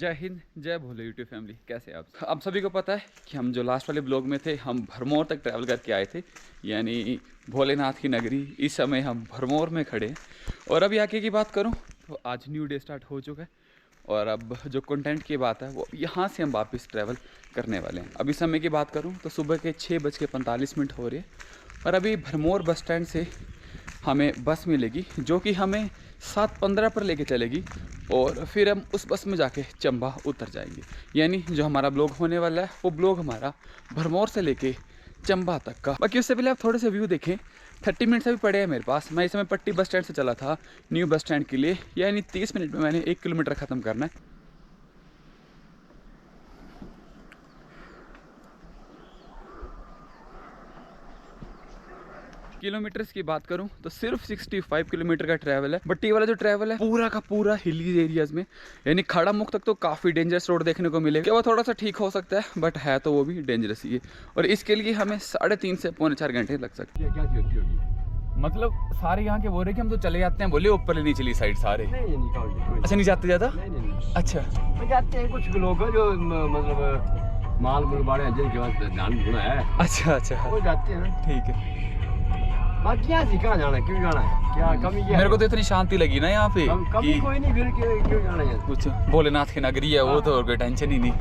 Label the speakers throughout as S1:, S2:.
S1: जय हिंद, जय भोले YouTube family. कैसे आप सभी को पता है कि हम जो लास्ट वाले ब्लॉग में थे, हम भरमौर तक ट्रैवल करके आए थे, यानी भोलेनाथ की नगरी। इस समय हम भरमौर में खड़े हैं और अभी आगे की बात करूं तो आज न्यू डे स्टार्ट हो चुका है और अब जो कंटेंट की बात है वो यहाँ से हम वापस ट्रैवल करने वाले हैं। अभी समय की बात करूँ तो सुबह के 6:45 हो रहे हैं और अभी भरमौर बस स्टैंड से हमें बस मिलेगी जो कि हमें 7:15 पर लेके चलेगी और फिर हम उस बस में जाके चंबा उतर जाएंगे। यानी जो हमारा ब्लॉग होने वाला है वो ब्लॉग हमारा भरमौर से लेके चंबा तक का। बाकी उससे पहले आप थोड़े से व्यू देखें। 30 मिनट अभी पड़े हैं मेरे पास। मैं इस समय पट्टी बस स्टैंड से चला था न्यू बस स्टैंड के लिए, यानी 30 मिनट में मैंने 1 किलोमीटर ख़त्म करना है। किलोमीटर्स की बात करूं तो सिर्फ 65 किलोमीटर का ट्रैवल है। बट ये वाला जो ट्रैवल है पूरा का पूरा हिली एरियाज में, यानी खड़ा मुख तक तो काफ़ी डेंजरस रोड देखने को मिलेगा। क्या वो थोड़ा सा ठीक हो सकता है बट है तो वो भी डेंजरस ही है और इसके लिए हमें 3.5 से 3.25 घंटे लग सकते हैं।
S2: क्या चीज होगी?
S1: मतलब सारे यहाँ के बोल रहे कि हम तो चले जाते हैं, बोले ऊपर नीचली साइड सारे।
S2: नहीं
S1: अच्छा, नहीं जाते ज़्यादा?
S2: नहीं
S1: अच्छा
S2: तो जाते हैं कुछ लोग जो मतलब माल मुल बाड़े हैं जिनके पास धान भुना है,
S1: अच्छा
S2: वो जाते हैं।
S1: ठीक है।
S2: बाकी यहाँ से कहाँ जाना है, क्यों जाना है, क्या कमी क्या
S1: मेरे को तो इतनी शांति लगी ना यहाँ पे
S2: कमी
S1: कि
S2: कोई नहीं, फिर क्यों जाना है।
S1: कुछ भोलेनाथ की नगरी है वो तो और कोई टेंशन ही नहीं।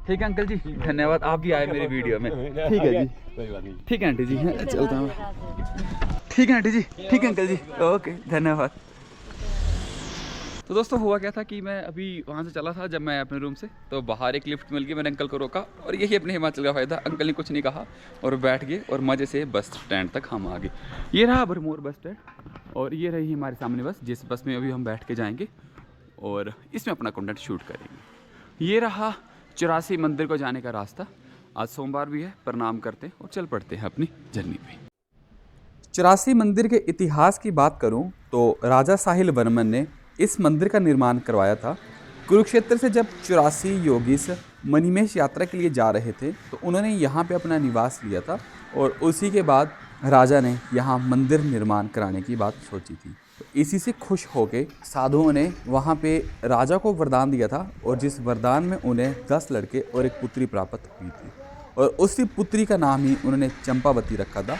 S1: ठीक है अंकल जी, धन्यवाद, आप भी आए मेरी वीडियो में। ठीक है जी,
S2: कोई बात नहीं।
S1: ठीक है आंटी जी, चलता हूँ। ठीक है आंटी जी, ठीक है अंकल जी, ओके धन्यवाद। तो दोस्तों हुआ क्या था कि मैं अभी वहाँ से चला था, जब मैं अपने रूम से तो बाहर एक लिफ्ट मिल गई। मैंने अंकल को रोका और यही अपने हिमाचल का फ़ायदा, अंकल ने कुछ नहीं कहा और बैठ गए और मज़े से बस स्टैंड तक हम आ गए। ये रहा भरमौर बस स्टैंड और ये रही हमारे सामने बस, जिस बस में अभी हम बैठ के जाएंगे और इसमें अपना कंटेंट शूट करेंगे। ये रहा 84 मंदिर को जाने का रास्ता। आज सोमवार भी है, प्रणाम करते हैं और चल पड़ते हैं अपनी जर्नी पे। 84 मंदिर के इतिहास की बात करूं तो राजा साहिल वर्मन ने इस मंदिर का निर्माण करवाया था। कुरुक्षेत्र से जब 84 योगीश मणिमहेश यात्रा के लिए जा रहे थे तो उन्होंने यहाँ पे अपना निवास लिया था और उसी के बाद राजा ने यहाँ मंदिर निर्माण कराने की बात सोची थी। तो इसी से खुश होकर साधुओं ने वहाँ पे राजा को वरदान दिया था और जिस वरदान में उन्हें 10 लड़के और एक पुत्री प्राप्त हुई थी और उसी पुत्री का नाम ही उन्होंने चंपावती रखा था,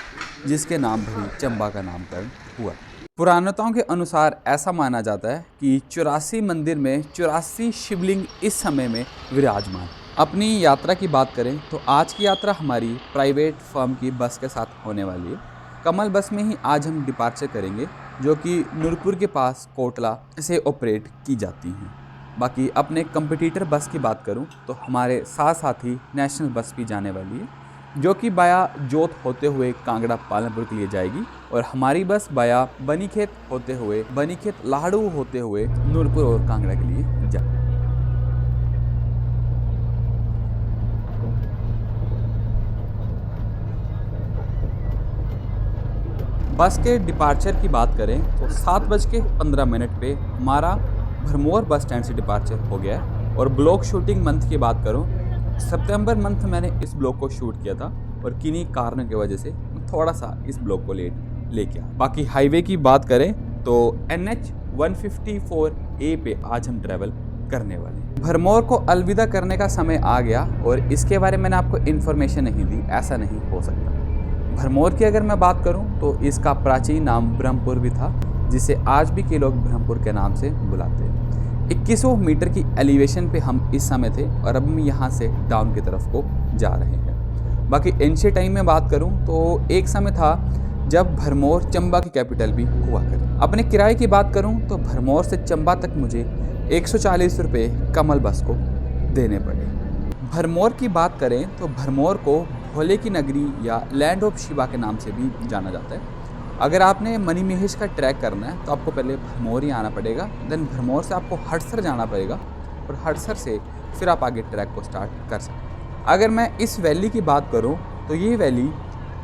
S1: जिसके नाम पर ही चंबा का नामकरण हुआ। पुराणताओं के अनुसार ऐसा माना जाता है कि 84 मंदिर में 84 शिवलिंग इस समय में विराजमान। अपनी यात्रा की बात करें तो आज की यात्रा हमारी प्राइवेट फर्म की बस के साथ होने वाली है। कमल बस में ही आज हम डिपार्चर करेंगे, जो कि नूरपुर के पास कोटला से ऑपरेट की जाती हैं। बाकी अपने कंपटीटर बस की बात करूं तो हमारे साथ साथ ही नेशनल बस भी जाने वाली है, जो कि बाया जोत होते हुए कांगड़ा पालनपुर के लिए जाएगी और हमारी बस बाया बनीखेत होते हुए बनीखेत लाहड़ू होते हुए नूरपुर और कांगड़ा के लिए जाएगी। बस के डिपार्चर की बात करें तो 7:15 पे हमारा भरमौर बस स्टैंड से डिपार्चर हो गया है और ब्लॉग शूटिंग मंथ की बात करूं, सितंबर मंथ मैंने इस ब्लॉग को शूट किया था और किन्हीं कारणों की वजह से थोड़ा सा इस ब्लॉग को लेट लेके आया। बाकी हाईवे की बात करें तो NH 154A पे आज हम ट्रैवल करने वाले हैं। भरमौर को अलविदा करने का समय आ गया और इसके बारे में मैंने आपको इन्फॉर्मेशन नहीं दी, ऐसा नहीं हो सकता। भरमौर की अगर मैं बात करूं तो इसका प्राचीन नाम ब्रह्मपुर भी था, जिसे आज भी के लोग ब्रह्मपुर के नाम से बुलाते हैं। 2100 मीटर की एलिवेशन पे हम इस समय थे और अब हम यहाँ से डाउन की तरफ को जा रहे हैं। बाकी एंशिएंट टाइम में बात करूँ तो एक समय था जब भरमौर चंबा की कैपिटल भी हुआ करे। अपने किराए की बात करूँ तो भरमौर से चंबा तक मुझे 140 रुपये कमल बस को देने पड़े। भरमौर की बात करें तो भरमौर को भोले की नगरी या लैंड ऑफ शिवा के नाम से भी जाना जाता है। अगर आपने मणिमहेश का ट्रैक करना है तो आपको पहले भरमौर ही आना पड़ेगा, देन भरमौर से आपको हड़सर जाना पड़ेगा और हड़सर से फिर आप आगे ट्रैक को स्टार्ट कर सकते हैं। अगर मैं इस वैली की बात करूं तो ये वैली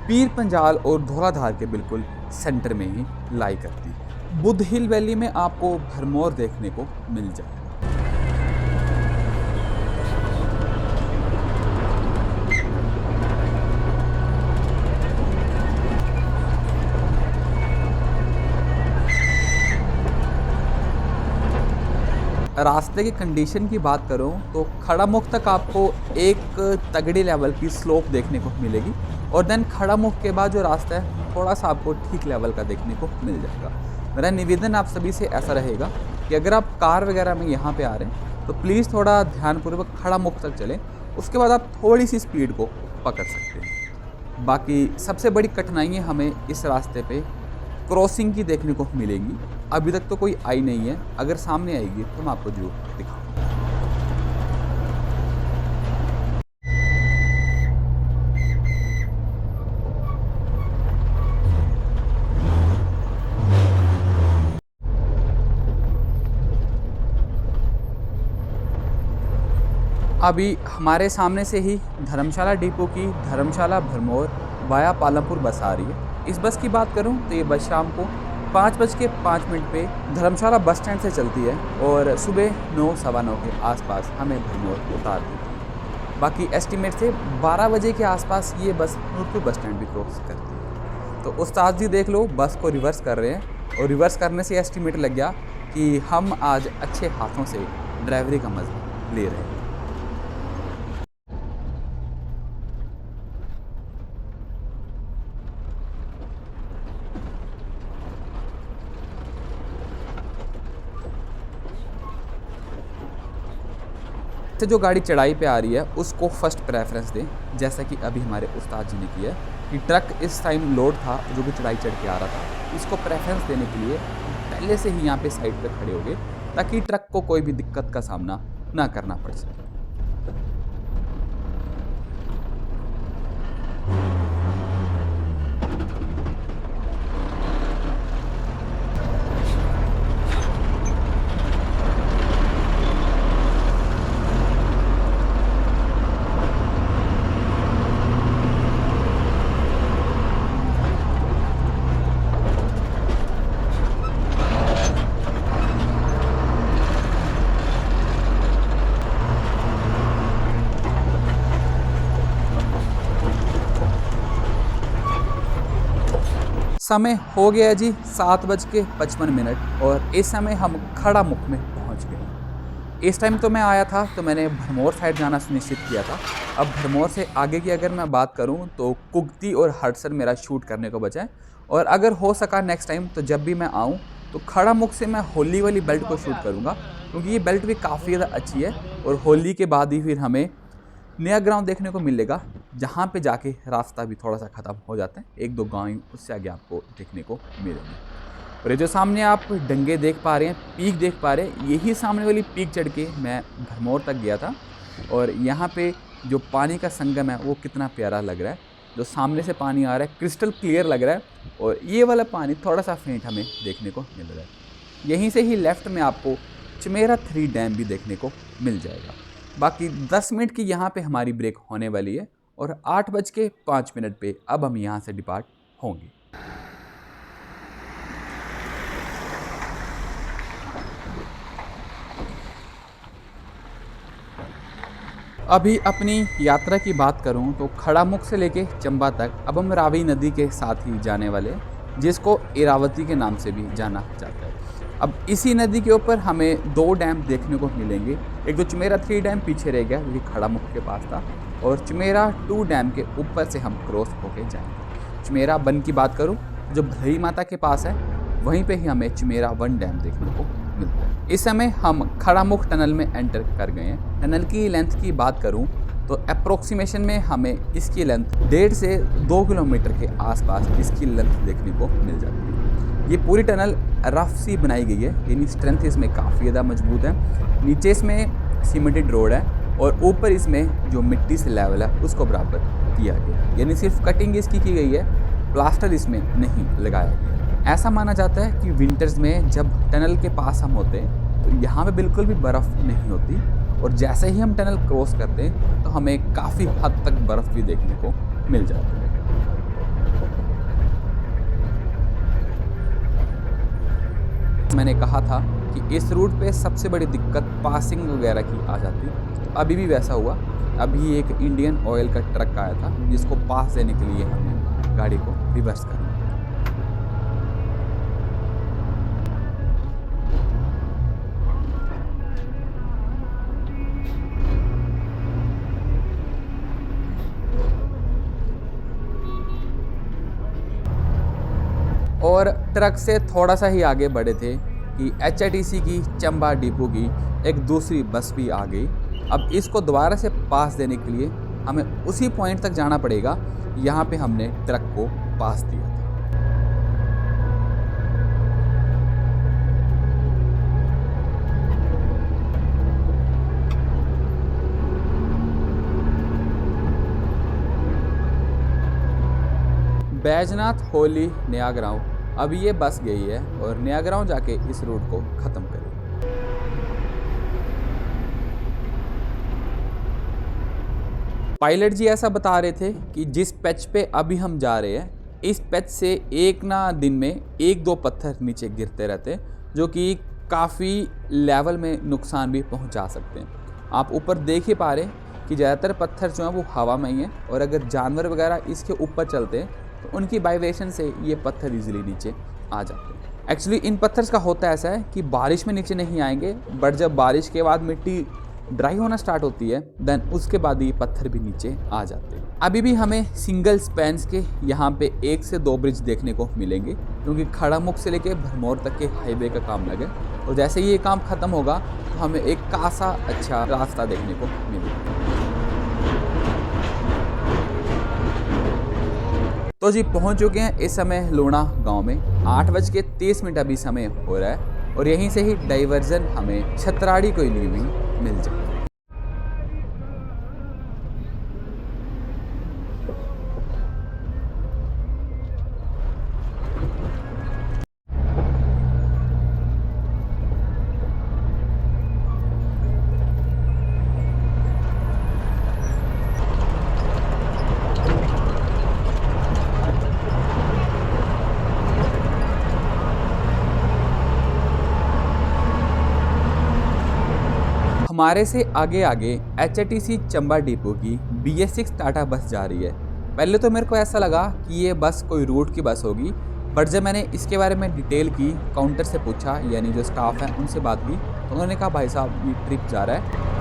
S1: पीर पंजाल और धौलाधार के बिल्कुल सेंटर में ही लाई करती है। बुद्ध हिल वैली में आपको भरमौर देखने को मिल जाए।
S3: रास्ते की कंडीशन की बात करूं तो खड़ा मुख तक आपको एक तगड़ी लेवल की स्लोप देखने को मिलेगी और देन खड़ा मुख के बाद जो रास्ता है थोड़ा सा आपको ठीक लेवल का देखने को मिल जाएगा। मेरा निवेदन आप सभी से ऐसा रहेगा कि अगर आप कार वगैरह में यहाँ पे आ रहे हैं तो प्लीज़ थोड़ा ध्यानपूर्वक खड़ा मुख तक चलें, उसके बाद आप थोड़ी सी स्पीड को पकड़ सकते हैं। बाकी सबसे बड़ी कठिनाइयाँ हमें इस रास्ते पे क्रॉसिंग की देखने को मिलेंगी। अभी तक तो कोई आई नहीं है, अगर सामने आएगी तो मैं आपको जरूर दिखाऊंगा। अभी हमारे सामने से ही धर्मशाला डिपो की धर्मशाला भरमौर वाया पालमपुर बस आ रही है। इस बस की बात करूं तो ये बस शाम को 5:05 पे धर्मशाला बस स्टैंड से चलती है और सुबह 9 सवा 9 के आसपास हमें भरमौर उतार देती है। बाकी एस्टीमेट से 12 बजे के आसपास ये बस नूरपुर बस स्टैंड भी क्रॉस करती है। तो उस्ताद जी देख लो बस को रिवर्स कर रहे हैं और रिवर्स करने से एस्टीमेट लग गया कि हम आज अच्छे हाथों से ड्राइवरी का मजा ले रहे हैं। से जो गाड़ी चढ़ाई पे आ रही है उसको फर्स्ट प्रेफरेंस दें, जैसा कि अभी हमारे उस्ताद जी ने किया है कि ट्रक इस टाइम लोड था जो कि चढ़ाई चढ़ के आ रहा था, इसको प्रेफरेंस देने के लिए पहले से ही यहाँ पे साइड पे खड़े हो गए ताकि ट्रक को कोई भी दिक्कत का सामना ना करना पड़ सके। समय हो गया जी 7:55 और इस समय हम खड़ा मुख में पहुंच गए। इस टाइम तो मैं आया था तो मैंने भरमौर साइड जाना सुनिश्चित किया था। अब भरमौर से आगे की अगर मैं बात करूं तो कुगती और हडसन मेरा शूट करने को बचा है और अगर हो सका नेक्स्ट टाइम तो जब भी मैं आऊं तो खड़ा मुख से मैं होली वाली बेल्ट को शूट करूँगा क्योंकि ये बेल्ट भी काफ़ी ज़्यादा अच्छी है और होली के बाद ही फिर हमें नया ग्राउंड देखने को मिलेगा जहाँ पे जाके रास्ता भी थोड़ा सा ख़त्म हो जाता है, 1-2 गाँव उससे आगे आपको देखने को मिलेंगे। और ये जो सामने आप डंगे देख पा रहे हैं, पीक देख पा रहे हैं, यही सामने वाली पीक चढ़ के मैं भरमौर तक गया था और यहाँ पे जो पानी का संगम है वो कितना प्यारा लग रहा है। जो सामने से पानी आ रहा है क्रिस्टल क्लियर लग रहा है और ये वाला पानी थोड़ा सा फेंट हमें देखने को मिल रहा है। यहीं से ही लेफ़्ट में आपको चमेरा 3 डैम भी देखने को मिल जाएगा। बाकी 10 मिनट की यहाँ पे हमारी ब्रेक होने वाली है और 8:05 पे अब हम यहाँ से डिपार्ट होंगे। अभी अपनी यात्रा की बात करूँ तो खड़ा मुख से लेके चंबा तक अब हम रावी नदी के साथ ही जाने वाले हैं, जिसको इरावती के नाम से भी जाना जाता है। अब इसी नदी के ऊपर हमें 2 डैम देखने को मिलेंगे। एक तो चमेरा 3 डैम पीछे रह गया, ये खड़ा मुख के पास था, और चमेरा 2 डैम के ऊपर से हम क्रॉस होके जाएंगे। चमेरा 1 की बात करूँ जो भलई माता के पास है, वहीं पे ही हमें चमेरा 1 डैम देखने को मिलता है। इस समय हम खड़ा मुख टनल में एंटर कर गए हैं। टनल की लेंथ की बात करूँ तो अप्रोक्सीमेशन में हमें इसकी लेंथ 1.5 से 2 किलोमीटर के आसपास इसकी लेंथ देखने को मिल जाती है। ये पूरी टनल रफ सी बनाई गई है, यानी स्ट्रेंथ इसमें काफ़ी ज़्यादा मजबूत है। नीचे इसमें सीमेंटेड रोड है और ऊपर इसमें जो मिट्टी से लेवल है उसको बराबर किया गया, यानी सिर्फ कटिंग इसकी की गई है, प्लास्टर इसमें नहीं लगाया गया। ऐसा माना जाता है कि विंटर्स में जब टनल के पास हम होते हैं तो यहाँ पे बिल्कुल भी बर्फ़ नहीं होती और जैसे ही हम टनल क्रॉस करते हैं तो हमें काफ़ी हद तक बर्फ़ भी देखने को मिल जाती है। मैंने कहा था कि इस रूट पे सबसे बड़ी दिक्कत पासिंग वगैरह की आ जाती है, तो अभी भी वैसा हुआ। अभी एक इंडियन ऑयल का ट्रक आया था जिसको पास देने के लिए हमें गाड़ी को रिवर्स करना। और ट्रक से थोड़ा सा ही आगे बढ़े थे कि HITC की चंबा डिपो की एक दूसरी बस भी आ गई। अब इसको दोबारा से पास देने के लिए हमें उसी पॉइंट तक जाना पड़ेगा, यहाँ पे हमने ट्रक को पास दिया था। बैजनाथ होली नयागराव, अभी ये बस गई है और नयागराव जाके इस रूट को ख़त्म करेगी। पायलट जी ऐसा बता रहे थे कि जिस पैच पे अभी हम जा रहे हैं, इस पैच से एक ना दिन में 1-2 पत्थर नीचे गिरते रहते हैं, जो कि काफ़ी लेवल में नुकसान भी पहुंचा सकते हैं। आप ऊपर देख ही पा रहे हैं कि ज़्यादातर पत्थर जो हैं वो हवा में ही हैं, और अगर जानवर वगैरह इसके ऊपर चलते हैं तो उनकी वाइब्रेशन से ये पत्थर इजीली नीचे आ जाते हैं। एक्चुअली इन पत्थर्स का होता ऐसा है कि बारिश में नीचे नहीं आएंगे, बट जब बारिश के बाद मिट्टी ड्राई होना स्टार्ट होती है, देन उसके बाद ये पत्थर भी नीचे आ जाते हैं। अभी भी हमें सिंगल स्पैन्स के यहाँ पे 1 से 2 ब्रिज देखने को मिलेंगे, क्योंकि खड़ामुख से लेके भरमौर तक के हाईवे का काम लगे, और जैसे ये काम ख़त्म होगा तो हमें एक खासा अच्छा रास्ता देखने को मिलेगा। तो जी पहुंच चुके हैं इस समय लूणा गांव में। 8:30 अभी समय हो रहा है, और यहीं से ही डाइवर्जन हमें छतराड़ी कोई ली हुई मिल जाए। हमारे से आगे आगे HITC चंबा डिपो की BS6 टाटा बस जा रही है। पहले तो मेरे को ऐसा लगा कि ये बस कोई रूट की बस होगी, बट जब मैंने इसके बारे में डिटेल की, काउंटर से पूछा, यानी जो स्टाफ है उनसे बात की, तो उन्होंने कहा भाई साहब ये ट्रिप जा रहा है।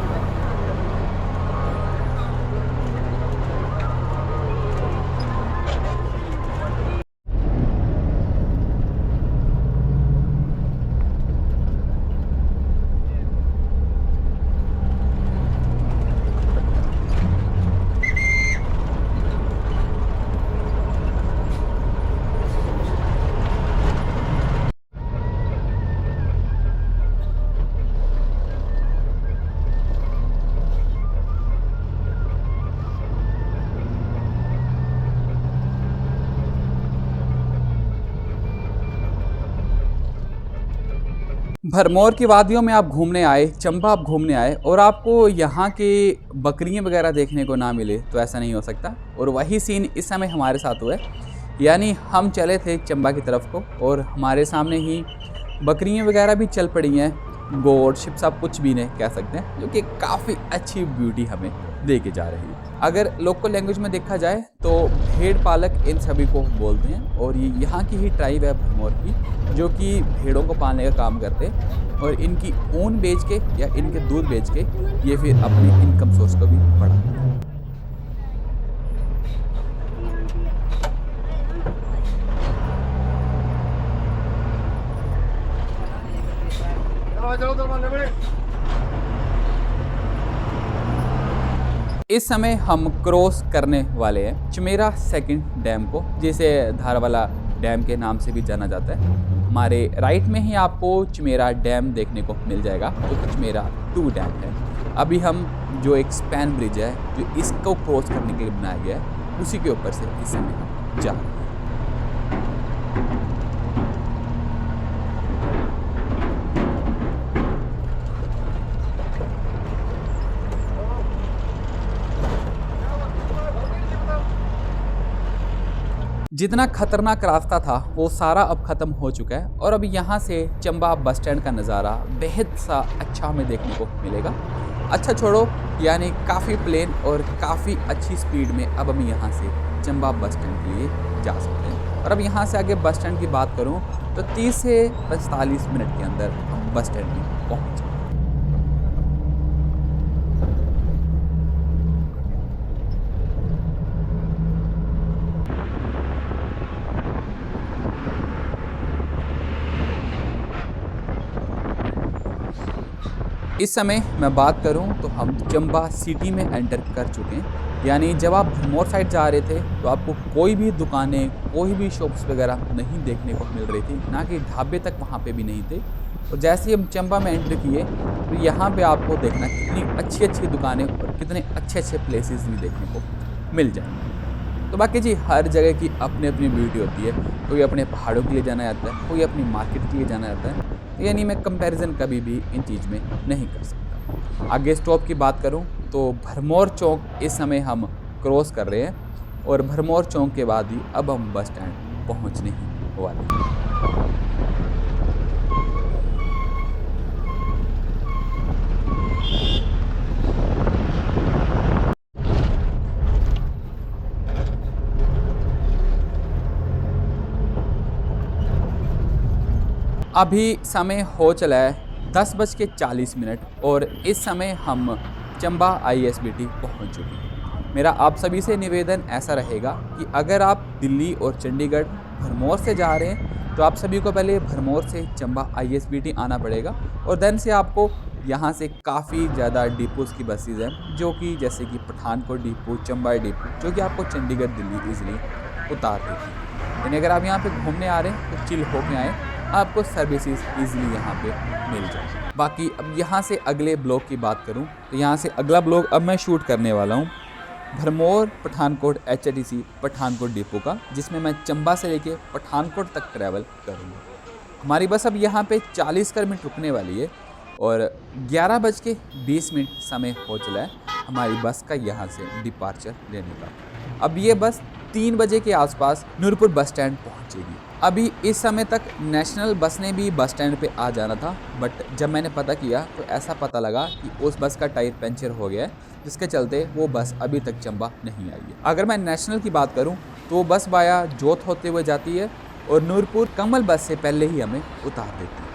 S3: भरमौर की वादियों में आप घूमने आए, चंबा आप घूमने आए, और आपको यहाँ के बकरियाँ वगैरह देखने को ना मिले तो ऐसा नहीं हो सकता। और वही सीन इस समय हमारे साथ हुआ है, यानी हम चले थे चंबा की तरफ को, और हमारे सामने ही बकरियाँ वगैरह भी चल पड़ी हैं, गोट शिप सब कुछ भी नहीं कह सकते हैं, जो कि काफ़ी अच्छी ब्यूटी हमें दे के जा रही है। अगर लोकल लैंग्वेज में देखा जाए तो भेड़ पालक इन सभी को बोलते हैं, और ये यहाँ की ही ट्राइब है भरमौर की, जो कि भेड़ों को पालने का काम करते हैं, और इनकी ऊन बेच के या इनके दूध बेच के ये फिर अपनी इनकम सोर्स को भी बढ़ाते हैं। इस समय हम क्रॉस करने वाले हैं चमेरा सेकंड डैम को, जिसे धारवाला डैम के नाम से भी जाना जाता है। हमारे राइट में ही आपको चमेरा डैम देखने को मिल जाएगा, जो चमेरा 2 डैम है। अभी हम जो एक स्पैन ब्रिज है जो इसको क्रॉस करने के लिए बनाया गया है, उसी के ऊपर से इस समय हम जा रहे हैं। जितना खतरनाक रास्ता था वो सारा अब ख़त्म हो चुका है, और अब यहाँ से चंबा बस स्टैंड का नज़ारा बेहद सा अच्छा हमें देखने को मिलेगा। अच्छा छोड़ो, यानी काफ़ी प्लेन और काफ़ी अच्छी स्पीड में अब हम यहाँ से चंबा बस स्टैंड के लिए जा सकते हैं। और अब यहाँ से आगे बस स्टैंड की बात करूँ तो 30 से 45 मिनट के अंदर हम बस स्टैंड में पहुँच जाएंगे। इस समय मैं बात करूं तो हम चंबा सिटी में एंटर कर चुके हैं। यानी जब आप भरमौर साइड जा रहे थे तो आपको कोई भी दुकानें, कोई भी शॉप्स वगैरह नहीं देखने को मिल रही थी, ना कि ढाबे तक वहाँ पे भी नहीं थे। और जैसे ही हम चंबा में एंटर किए तो यहाँ पे आपको देखना कितनी अच्छी अच्छी दुकानें और कितने अच्छे अच्छे प्लेसेस भी देखने को मिल जाएंगे। तो बाकी जी हर जगह की अपनी अपनी ब्यूटी होती है। कोई अपने पहाड़ों के लिए जाना चाहता है, कोई अपनी मार्केट के लिए जाना चाहता है। यानी मैं कंपैरिजन कभी भी इन चीज़ में नहीं कर सकता। आगे स्टॉप की बात करूं तो भरमौर चौक इस समय हम क्रॉस कर रहे हैं और भरमौर चौक के बाद ही अब हम बस स्टैंड पहुंचने ही वाले हैं। अभी समय हो चला है 10:40 और इस समय हम चंबा ISBT पहुंच चुके हैं। मेरा आप सभी से निवेदन ऐसा रहेगा कि अगर आप दिल्ली और चंडीगढ़ भरमौर से जा रहे हैं तो आप सभी को पहले भरमौर से चंबा ISBT आना पड़ेगा और देन से आपको यहाँ से काफ़ी ज़्यादा डिपोज़ की बसेज़ हैं, जो कि जैसे कि पठानकोट डिपो, चंबा डिपो, जो कि आपको चंडीगढ़ दिल्ली ईजिली उतार देती है। यानी अगर आप यहाँ पे घूमने आ रहे हैं तो चिल होके आएँ, आपको सर्विसेज ईजिली यहाँ पे मिल जाए। बाकी अब यहाँ से अगले ब्लॉग की बात करूँ तो यहाँ से अगला ब्लॉग अब मैं शूट करने वाला हूँ भरमौर पठानकोट HRTC पठानकोट डिपो का, जिसमें मैं चंबा से लेके पठानकोट तक ट्रैवल करूँगा। हमारी बस अब यहाँ पे 40 मिनट रुकने वाली है और 11:20 समय हो चला है हमारी बस का यहाँ से डिपार्चर लेने का। अब ये बस 3 बजे के आसपास नूरपुर बस स्टैंड पहुँचेगी। अभी इस समय तक नेशनल बस ने भी बस स्टैंड पे आ जाना था, बट जब मैंने पता किया तो ऐसा पता लगा कि उस बस का टायर पंचर हो गया है, जिसके चलते वो बस अभी तक चंबा नहीं आई है। अगर मैं नेशनल की बात करूं तो वो बस वाया जोत होते हुए जाती है और नूरपुर कमल बस से पहले ही हमें उतार देती है।